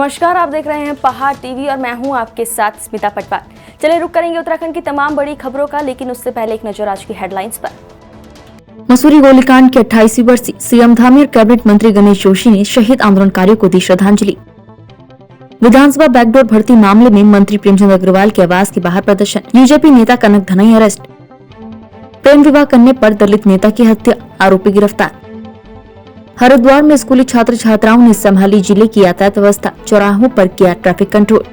नमस्कार, आप देख रहे हैं पहाड़ टीवी और मैं हूं आपके साथ स्मिता पटवार। चलिए रुक करेंगे उत्तराखंड की तमाम बड़ी खबरों का, लेकिन उससे पहले एक नजर आज की हेडलाइंस पर। मसूरी गोलीकांड की 28वीं बरसी, सीएम धामी और कैबिनेट मंत्री गणेश जोशी ने शहीद आंदोलनकारियों को दी श्रद्धांजलि। विधानसभा बैकडोर भर्ती मामले में मंत्री प्रेमचंद अग्रवाल के आवास के बाहर प्रदर्शन, बीजेपी नेता कनक धनई अरेस्ट। प्रेम विवाह करने पर दलित नेता की हत्या, आरोपी गिरफ्तार। हरिद्वार में स्कूली छात्र छात्राओं ने संभाली जिले की यातायात व्यवस्था, चौराहों पर किया ट्रैफिक कंट्रोल।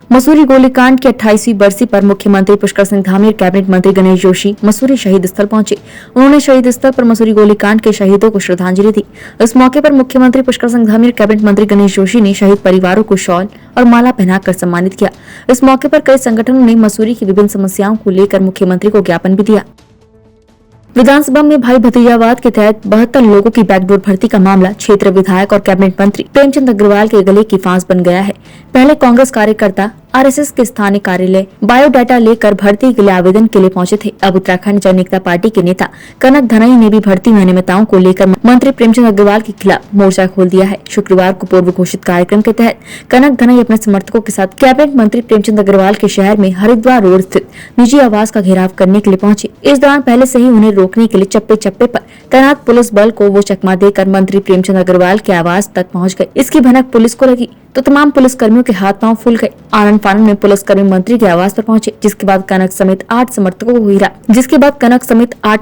मसूरी गोलीकांड की 28वीं बरसी पर मुख्यमंत्री पुष्कर सिंह धामी और कैबिनेट मंत्री गणेश जोशी मसूरी शहीद स्थल पहुंचे। उन्होंने शहीद स्थल पर मसूरी गोलीकांड के शहीदों को श्रद्धांजलि दी। इस मौके पर मुख्यमंत्री पुष्कर सिंह धामी और कैबिनेट मंत्री गणेश जोशी ने शहीद परिवारों को शॉल और माला पहनाकर सम्मानित किया। इस मौके पर कई संगठनों ने मसूरी की विभिन्न समस्याओं को लेकर मुख्यमंत्री को ज्ञापन भी दिया। विधानसभा में भाई भतीजावाद के तहत 72 लोगों की बैकडोर भर्ती का मामला क्षेत्र विधायक और कैबिनेट मंत्री प्रेमचंद अग्रवाल के गले की फांस बन गया है। पहले कांग्रेस कार्यकर्ता आरएसएस के स्थानीय कार्यालय बायोडाटा लेकर भर्ती के लिए आवेदन के लिए पहुंचे थे। अब उत्तराखंड जन एकता पार्टी के नेता कनक धनई ने भी भर्ती में अनियमितताओं को लेकर मंत्री प्रेमचंद अग्रवाल के खिलाफ मोर्चा खोल दिया है। शुक्रवार को पूर्व घोषित कार्यक्रम के तहत कनक धनई अपने समर्थकों के साथ कैबिनेट मंत्री प्रेमचंद अग्रवाल के शहर में हरिद्वार रोड स्थित निजी आवास का घेराव करने के लिए पहुंचे। इस दौरान पहले से ही उन्हें रोकने के लिए चप्पे चप्पे पर तैनात पुलिस बल को वो चकमा देकर मंत्री प्रेमचंद अग्रवाल के आवास तक पहुंच गए। इसकी भनक पुलिस को लगी तो तमाम पुलिस कर्मियों के हाथ पांव फूल गए। आनंद फानन में पुलिस कर्मी मंत्री के आवास पर पहुंचे, जिसके बाद कनक समेत 8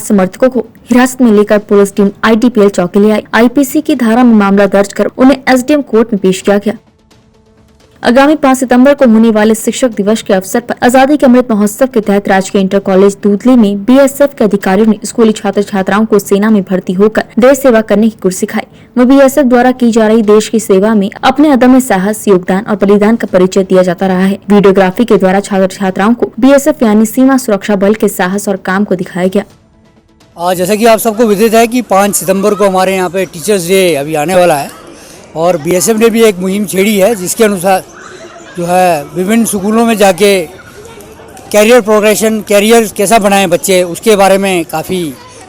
समर्थकों को हिरासत में लेकर पुलिस टीम आईटीपीएल चौकी ले आई। आईपीसी की धारा में मामला दर्ज कर उन्हें एसडीएम कोर्ट में पेश किया गया। आगामी 5 सितंबर को होने वाले शिक्षक दिवस के अवसर पर आजादी के अमृत महोत्सव के तहत राजकीय इंटर कॉलेज दूधली में बीएसएफ के अधिकारियों ने स्कूली छात्र छात्राओं को सेना में भर्ती होकर देश सेवा करने की गुर सिखाई। वह बीएसएफ द्वारा की जा रही देश की सेवा में अपने अदम्य साहस, योगदान और बलिदान का परिचय दिया जाता रहा है। वीडियोग्राफी के द्वारा छात्र छात्राओं को बीएसएफ यानी सीमा सुरक्षा बल के साहस और काम को दिखाया गया। जैसा कि आप सबको विदित है कि 5 सितंबर को हमारे यहाँ पे टीचर्स डे अभी आने वाला है और बीएसएफ ने भी एक मुहिम छेड़ी है, जिसके अनुसार जो है विभिन्न स्कूलों में जाके कैरियर कैसा बनाएं बच्चे, उसके बारे में काफ़ी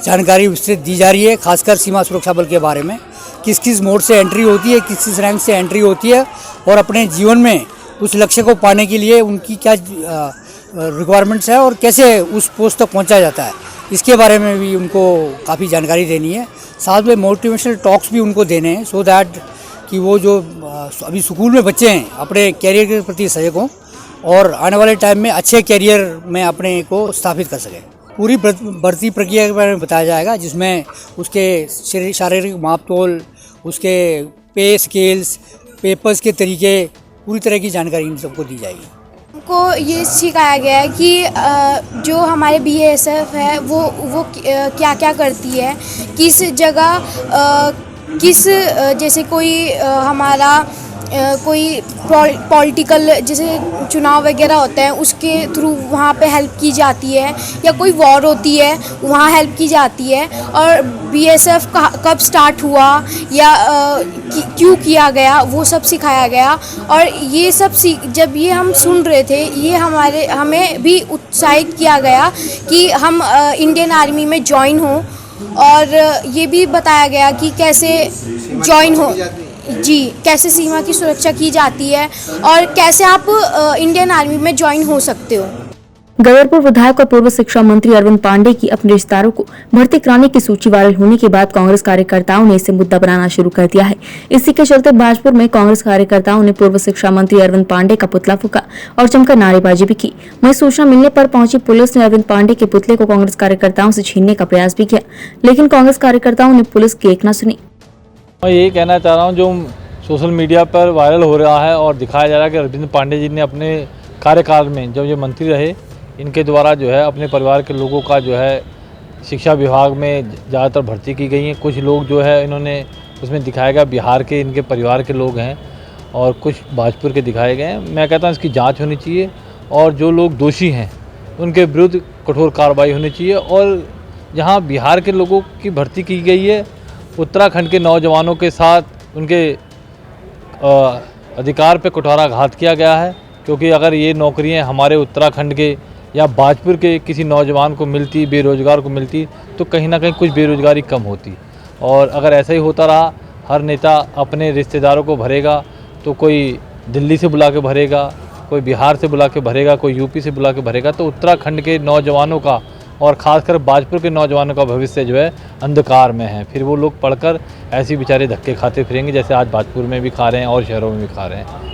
जानकारी विस्तृत दी जा रही है। खासकर सीमा सुरक्षा बल के बारे में किस किस मोड से एंट्री होती है, किस किस रैंक से एंट्री होती है और अपने जीवन में उस लक्ष्य को पाने के लिए उनकी क्या रिक्वायरमेंट्स है और कैसे उस पोस्ट तक पहुंचा जाता है, इसके बारे में भी उनको काफ़ी जानकारी देनी है। साथ में मोटिवेशनल टॉक्स भी उनको देने हैं, सो दैट कि वो जो अभी स्कूल में बच्चे हैं अपने कैरियर के प्रति सजग हों और आने वाले टाइम में अच्छे कैरियर में अपने को स्थापित कर सकें। पूरी भर्ती प्रक्रिया के बारे में बताया जाएगा, जिसमें उसके शारीरिक मापतोल, उसके पे स्केल्स, पेपर्स के तरीके, पूरी तरह की जानकारी इन सबको दी जाएगी। को ये सिखाया गया है कि जो हमारे बीएसएफ है वो क्या क्या करती है, किस जगह किस जैसे कोई हमारा कोई पॉलिटिकल जैसे चुनाव वगैरह होते हैं उसके थ्रू वहाँ पे हेल्प की जाती है, या कोई वॉर होती है वहाँ हेल्प की जाती है, और बीएसएफ कब स्टार्ट हुआ या क्यों किया गया वो सब सिखाया गया। और ये सब जब ये हम सुन रहे थे, ये हमें भी उत्साहित किया गया कि हम इंडियन आर्मी में ज्वाइन हों, और ये भी बताया गया कि कैसे ज्वाइन हो जी, कैसे सीमा की सुरक्षा की जाती है और कैसे आप इंडियन आर्मी में ज्वाइन हो सकते हो। गदरपुर विधायक और पूर्व शिक्षा मंत्री अरविंद पांडे की अपने रिश्तेदारों को भर्ती कराने की सूची वायरल होने के बाद कांग्रेस कार्यकर्ताओं ने इसे मुद्दा बनाना शुरू कर दिया है। इसी के चलते बाजपुर में कांग्रेस कार्यकर्ताओं ने पूर्व शिक्षा मंत्री अरविंद पांडे का पुतला फूंका और जमकर नारेबाजी भी की। वहीं सूचना मिलने पर पहुंची पुलिस ने अरविंद पांडे के पुतले को कांग्रेस कार्यकर्ताओं से छीनने का प्रयास भी किया, लेकिन कांग्रेस कार्यकर्ताओं ने पुलिस की एक न सुनी। मैं यही कहना चाह रहा हूँ, जो सोशल मीडिया पर वायरल हो रहा है और दिखाया जा रहा है कि अरविंद पांडे जी ने अपने कार्यकाल में जब ये मंत्री रहे, इनके द्वारा जो है अपने परिवार के लोगों का जो है शिक्षा विभाग में ज़्यादातर भर्ती की गई है। कुछ लोग जो है इन्होंने उसमें दिखाया गया बिहार के इनके परिवार के लोग हैं और कुछ बाजपुर के दिखाए गए हैं। मैं कहता हूँ इसकी जांच होनी चाहिए और जो लोग दोषी हैं उनके विरुद्ध कठोर कार्रवाई होनी चाहिए। और जहाँ बिहार के लोगों की भर्ती की गई है, उत्तराखंड के नौजवानों के साथ उनके अधिकार पे कुठाराघात किया गया है, क्योंकि अगर ये नौकरियां हमारे उत्तराखंड के या बाजपुर के किसी नौजवान को मिलती, बेरोजगार को मिलती, तो कहीं ना कहीं कुछ बेरोजगारी कम होती। और अगर ऐसा ही होता रहा, हर नेता अपने रिश्तेदारों को भरेगा, तो कोई दिल्ली से बुला के भरेगा, कोई बिहार से बुला के भरेगा, कोई यूपी से बुला के भरेगा। तो उत्तराखंड के नौजवानों का और ख़ासकर बाजपुर के नौजवानों का भविष्य जो है अंधकार में है। फिर वो लोग पढ़कर ऐसे बेचारे धक्के खाते फिरेंगे जैसे आज बाजपुर में भी खा रहे हैं और शहरों में भी खा रहे हैं।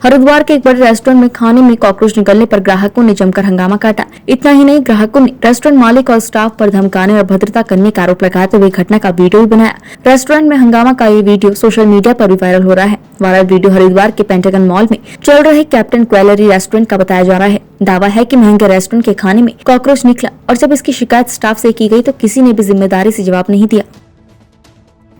हरिद्वार के एक बड़े रेस्टोरेंट में खाने में कॉकरोच निकलने पर ग्राहकों ने जमकर हंगामा काटा। इतना ही नहीं, ग्राहकों ने रेस्टोरेंट मालिक और स्टाफ पर धमकाने और अभद्रता करने का आरोप लगाते हुए घटना का वीडियो भी बनाया। रेस्टोरेंट में हंगामा का ये वीडियो सोशल मीडिया पर भी वायरल हो रहा है। वायरल वीडियो हरिद्वार के पेंटागन मॉल में चल रहे कैप्टन क्वेलरी रेस्टोरेंट का बताया जा रहा है। दावा है कि महंगे रेस्टोरेंट के खाने में कॉकरोच निकला और जब इसकी शिकायत स्टाफ से की गई तो किसी ने भी जिम्मेदारी से जवाब नहीं दिया।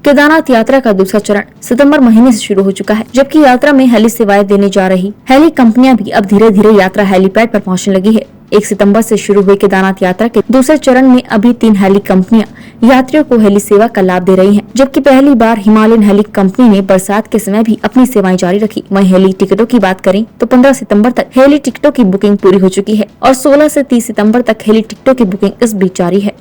केदारनाथ यात्रा का दूसरा चरण सितंबर महीने से शुरू हो चुका है, जबकि यात्रा में हेली सेवाएं देने जा रही हेली कंपनियां भी अब धीरे धीरे यात्रा हेलीपैड पर पहुंचने लगी है। 1 सितंबर से शुरू हुई केदारनाथ यात्रा के दूसरे चरण में अभी 3 हेली कंपनियां यात्रियों को हेली सेवा का लाभ दे रही हैं, जबकि पहली बार हिमालयन हेली कंपनी ने बरसात के समय भी अपनी सेवाएं जारी रखी। वहीं हेली टिकटों की बात करें तो 15 सितंबर तक हेली टिकटों की बुकिंग पूरी हो चुकी है और 16 से 30 सितंबर तक हेली टिकटों की बुकिंग इस बीच जारी है।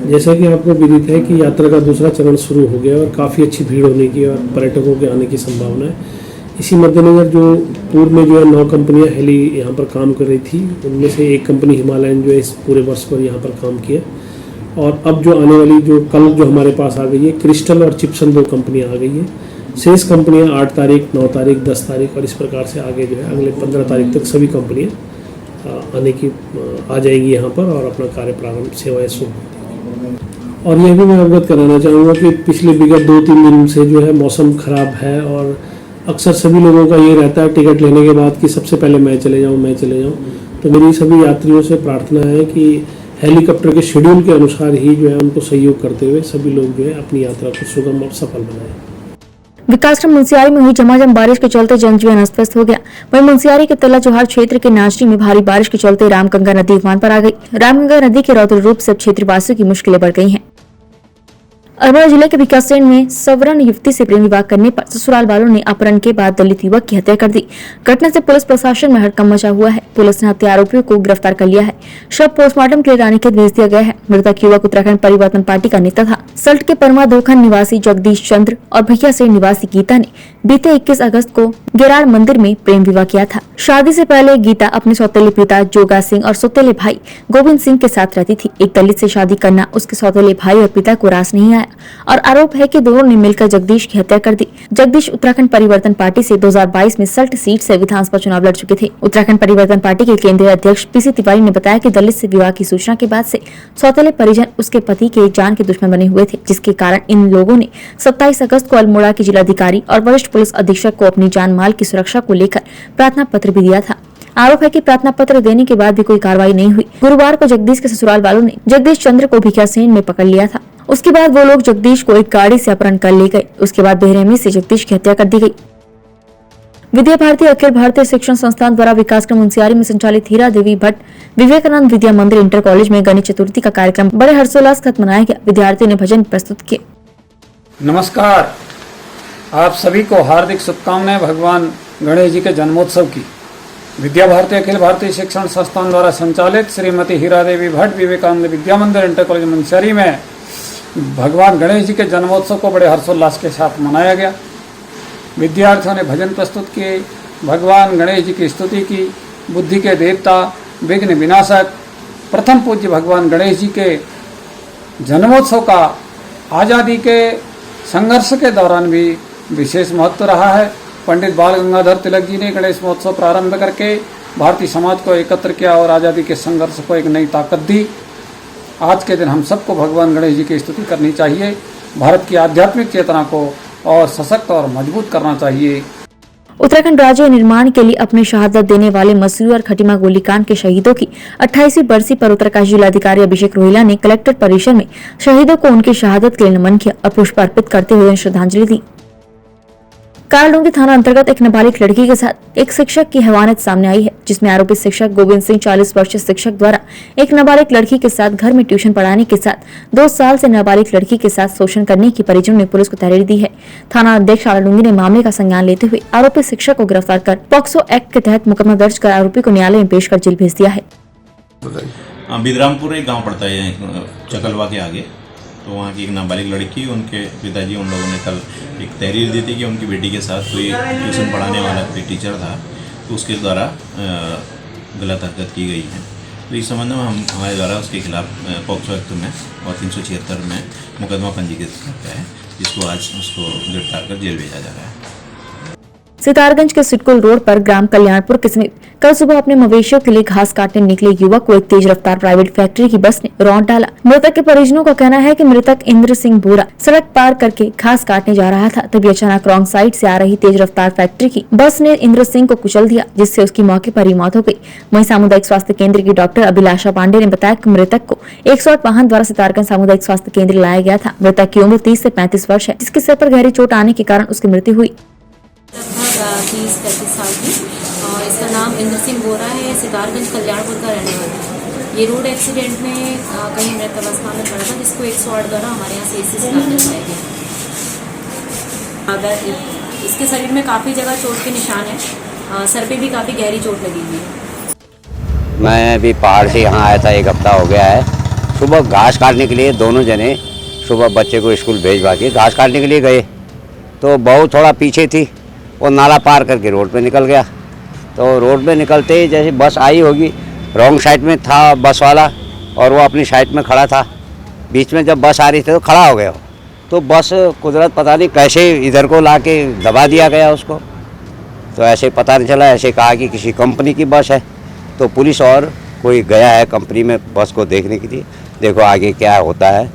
जैसा कि आपको विदित है कि यात्रा का दूसरा चरण शुरू हो गया और काफ़ी अच्छी भीड़ होने की और पर्यटकों के आने की संभावना है। इसी मद्देनजर जो पूर्व में जो है 9 कंपनियां हेली यहाँ पर काम कर रही थी, उनमें से एक कंपनी हिमालयन जो है इस पूरे वर्ष पर यहाँ पर काम किया। और अब जो आने वाली जो कल जो हमारे पास आ गई है, क्रिस्टल और चिप्सन 2 कंपनियाँ आ गई है। शेष कंपनियाँ 8 तारीख, 9 तारीख, 10 तारीख और इस प्रकार से आगे जो है अगले 15 तारीख तक सभी कंपनियाँ आने की आ जाएंगी यहाँ पर और अपना कार्य प्रारंभ सेवाएँ शुरू। और यह भी मैं अवगत कराना चाहूँगा कि पिछले विगत 2-3 दिन से जो है मौसम खराब है और अक्सर सभी लोगों का ये रहता है टिकट लेने के बाद कि सबसे पहले मैं चले जाऊँ। तो मेरी सभी यात्रियों से प्रार्थना है कि हेलीकॉप्टर के शेड्यूल के अनुसार ही जो है उनको सहयोग करते हुए सभी लोग जो है अपनी यात्रा को सुगम और सफल बनाएं। विकासखंड मुंसियारी में हुई झमाझम बारिश के चलते जनजीवन अस्त-व्यस्त हो गया। वहीं मुंसियारी के तला जोहार क्षेत्र के नाचरी में भारी बारिश के चलते रामगंगा नदी उफान पर आ गई। रामगंगा नदी के रौद्र रूप से क्षेत्रवासियों की मुश्किलें बढ़ गई हैं। अररिया जिले के भिकासैन में सवर्ण युवती से प्रेम विवाह करने पर ससुराल वालों ने अपहरण के बाद दलित युवक की हत्या कर दी। घटना से पुलिस प्रशासन में हड़कंप मचा हुआ है। पुलिस ने हत्या आरोपियों को गिरफ्तार कर लिया है। शव पोस्टमार्टम के लिए रानीखेत भेज दिया गया है। मृतक युवक उत्तराखंड परिवर्तन पार्टी का नेता था। सल्ट के परमा दोखंड निवासी जगदीश चंद्र और भैयासैन निवासी गीता ने बीते 21 अगस्त को गेराड़ मंदिर में प्रेम विवाह किया था। शादी से पहले गीता अपने सौतेले पिता जोगा सिंह और सौतेले भाई गोविंद सिंह के साथ रहती थी। एक दलित से शादी करना उसके सौतेले भाई और पिता को रास नहीं आया और आरोप है कि दोनों ने मिलकर जगदीश की हत्या कर दी। जगदीश उत्तराखंड परिवर्तन पार्टी से 2022 में सल्ट सीट से विधानसभा चुनाव लड़ चुके थे। उत्तराखंड परिवर्तन पार्टी के केंद्रीय अध्यक्ष पीसी तिवारी ने बताया कि दलित से विवाह की सूचना के बाद से सौतेले परिजन उसके पति के जान के दुश्मन बने हुए थे, जिसके कारण इन लोगों ने 27 अगस्त को अल्मोड़ा के जिलाधिकारी और वरिष्ठ पुलिस अधीक्षक को अपनी जान माल की सुरक्षा को लेकर प्रार्थना पत्र भी दिया था। आरोप है कि प्रार्थना पत्र देने के बाद भी कोई कार्रवाई नहीं हुई। गुरुवार को जगदीश के ससुराल वालों ने जगदीश चंद्र को भिकासैन में पकड़ लिया था। उसके बाद वो लोग जगदीश को एक गाड़ी से अपहरण कर ले गए। उसके बाद बेरहमी से जगदीश की हत्या कर दी गई। विद्या भारती अखिल भारतीय शिक्षण संस्थान द्वारा विकासखंड मुंसियारी में संचालित हीरा देवी भट्ट विवेकानंद विद्या मंदिर इंटर कॉलेज में गणेश चतुर्थी का कार्यक्रम बड़े हर्षोल्लास के साथ मनाया गया। विद्यार्थियों ने भजन प्रस्तुत किए। नमस्कार, आप सभी को हार्दिक शुभकामनाएं भगवान गणेश जी के जन्मोत्सव की। विद्या भारती अखिल भारतीय शिक्षण संस्थान द्वारा संचालित श्रीमती हीरा देवी भट्ट विवेकानंद विद्या मंदिर इंटर कॉलेज मुंसियारी में भगवान गणेश जी के जन्मोत्सव को बड़े हर्षोल्लास के साथ मनाया गया। विद्यार्थियों ने भजन प्रस्तुत किए, भगवान गणेश जी की स्तुति की। बुद्धि के देवता, विघ्न विनाशक, प्रथम पूज्य भगवान गणेश जी के जन्मोत्सव का आज़ादी के संघर्ष के दौरान भी विशेष महत्व रहा है। पंडित बाल गंगाधर तिलक जी ने गणेश महोत्सव प्रारंभ करके भारतीय समाज को एकत्र किया और आज़ादी के संघर्ष को एक नई ताकत दी। आज के दिन हम सबको भगवान गणेश जी की स्तुति करनी चाहिए। भारत की आध्यात्मिक चेतना को और सशक्त और मजबूत करना चाहिए। उत्तराखंड राज्य निर्माण के लिए अपनी शहादत देने वाले मसूरी और खटीमा गोलीकांड के शहीदों की 28वीं बरसी पर उत्तरकाशी जिलाधिकारी अभिषेक रोहिला ने कलेक्टर परिसर में शहीदों को उनकी शहादत के लिए नमन किया और पुष्प अर्पित करते हुए श्रद्धांजलि दी। कालडूंगी थाना अंतर्गत एक नाबालिग लड़की के साथ एक शिक्षक की हैवानियत सामने आई है, जिसमें आरोपी शिक्षक गोविंद सिंह 40 वर्षीय शिक्षक द्वारा एक नाबालिग लड़की के साथ घर में ट्यूशन पढ़ाने के साथ 2 साल से नाबालिग लड़की के साथ शोषण करने की परिजनों ने पुलिस को तहरीर दी है। थाना अध्यक्ष कालडूंगी ने मामले का संज्ञान लेते हुए आरोपी शिक्षक को गिरफ्तार कर पॉक्सो एक्ट के तहत मुकदमा दर्ज कर आरोपी को न्यायालय में पेश कर जेल भेज दिया है। बिदरामपुर एक गाँव पड़ता है चकलवा के आगे, तो वहाँ की एक नाबालिग लड़की, उनके पिताजी उन लोगों ने कल एक तहरीर दी थी कि उनकी बेटी के साथ कोई ट्यूशन पढ़ाने वाला कोई टीचर था, तो उसके द्वारा गलत हरकत की गई है। तो इस संबंध में हमारे द्वारा उसके खिलाफ पॉक्सो एक्ट में और 376 में मुकदमा पंजीकृत किया गया है, जिसको आज उसको गिरफ्तार कर जेल भेजा जा रहा है। सितारगंज के सिटकुल रोड पर ग्राम कल्याणपुर के समीप कल सुबह अपने मवेशियों के लिए घास काटने निकले युवक को एक तेज रफ्तार प्राइवेट फैक्ट्री की बस ने रौंद डाला। मृतक के परिजनों का कहना है कि मृतक इंद्र सिंह बोरा सड़क पार करके घास काटने जा रहा था, तभी अचानक रॉन्ग साइड से आ रही तेज रफ्तार फैक्ट्री की बस ने इंद्र सिंह को कुचल दिया, जिससे उसकी मौके पर ही मौत हो गई। वहीं सामुदायिक स्वास्थ्य केंद्र की डॉक्टर अभिलाषा पांडे ने बताया कि मृतक को 108 वाहन द्वारा सितारगंज सामुदायिक स्वास्थ्य केंद्र लाया गया था। मृतक की उम्र 30 से 35 वर्ष है, जिसके सर पर गहरी चोट आने के कारण उसकी मृत्यु हुई। 30-35 साल की और इसका नाम इंद्र सिंह बोरा है, सितारगंज कल्याणपुर का रहने वाला है। ये रोड एक्सीडेंट में कहीं मृत अवस्था में पड़ा था, जिसको 108 द्वारा हमारे यहाँ से इस्तेमाल कराया गया। अगर इसके शरीर में काफ़ी जगह चोट के निशान है, सर पे भी काफ़ी गहरी चोट लगी हुई है। मैं भी पहाड़ से यहाँ आया था, 1 हफ्ता हो गया है। सुबह घास काटने के लिए दोनों जने सुबह बच्चे को स्कूल भेजवा के घास काटने के लिए गए, तो बहू थोड़ा पीछे थी, वो नाला पार करके रोड पे निकल गया। तो रोड पे निकलते ही जैसे बस आई होगी, रॉन्ग साइड में था बस वाला और वो अपनी साइड में खड़ा था। बीच में जब बस आ रही थी तो खड़ा हो गया, तो बस कुदरत पता नहीं कैसे इधर को ला के दबा दिया गया उसको। तो ऐसे पता नहीं चला, ऐसे कहा कि किसी कंपनी की बस है, तो पुलिस और कोई गया है कंपनी में बस को देखने के लिए। देखो आगे क्या होता है।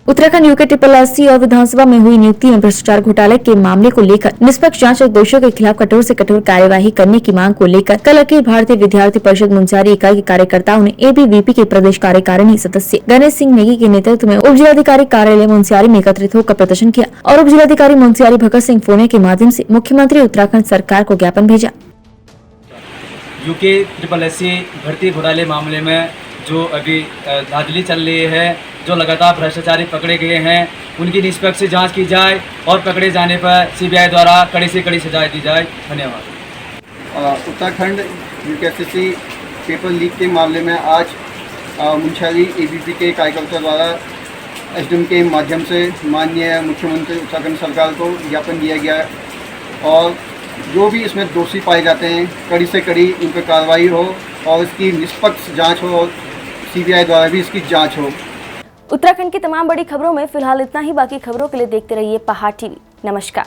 उत्तराखंड यूके SSSC और विधानसभा में हुई नियुक्ति में भ्रष्टाचार घोटाले के मामले को लेकर निष्पक्ष जांच और दोषियों के खिलाफ कठोर से कठोर कार्यवाही करने की मांग को लेकर कल अखिल भारतीय विद्यार्थी परिषद मुंसियारी इकाई के कार्यकर्ताओं ने ABVP के प्रदेश कार्यकारिणी सदस्य गणेश सिंह नेगी के नेतृत्व में उप जिलाधिकारी कार्यालय मुंसियारी में एकत्रित होकर प्रदर्शन किया और उप जिलाधिकारी मुंसियारी भगत सिंह फोने के माध्यम से मुख्यमंत्री उत्तराखंड सरकार को ज्ञापन भेजा। यूके SSSC भर्ती घोटाले मामले में जो अभी धांधली चल रही है, जो लगातार भ्रष्टाचारी पकड़े गए हैं, उनकी निष्पक्ष जांच की जाए और पकड़े जाने पर CBI द्वारा कड़ी से कड़ी सजा दी जाए। धन्यवाद। उत्तराखंड UKSSC पेपर लीक के मामले में आज मुंसियारी ABP के कार्यकर्ता द्वारा SDM के माध्यम से माननीय मुख्यमंत्री उत्तराखंड सरकार को ज्ञापन दिया गया है और जो भी इसमें दोषी पाए जाते हैं कड़ी से कड़ी उन पर कार्रवाई हो और इसकी निष्पक्ष जांच हो और CBI द्वारा भी इसकी जांच हो। उत्तराखंड की तमाम बड़ी खबरों में फिलहाल इतना ही। बाकी खबरों के लिए देखते रहिए पहाड़ TV। नमस्कार।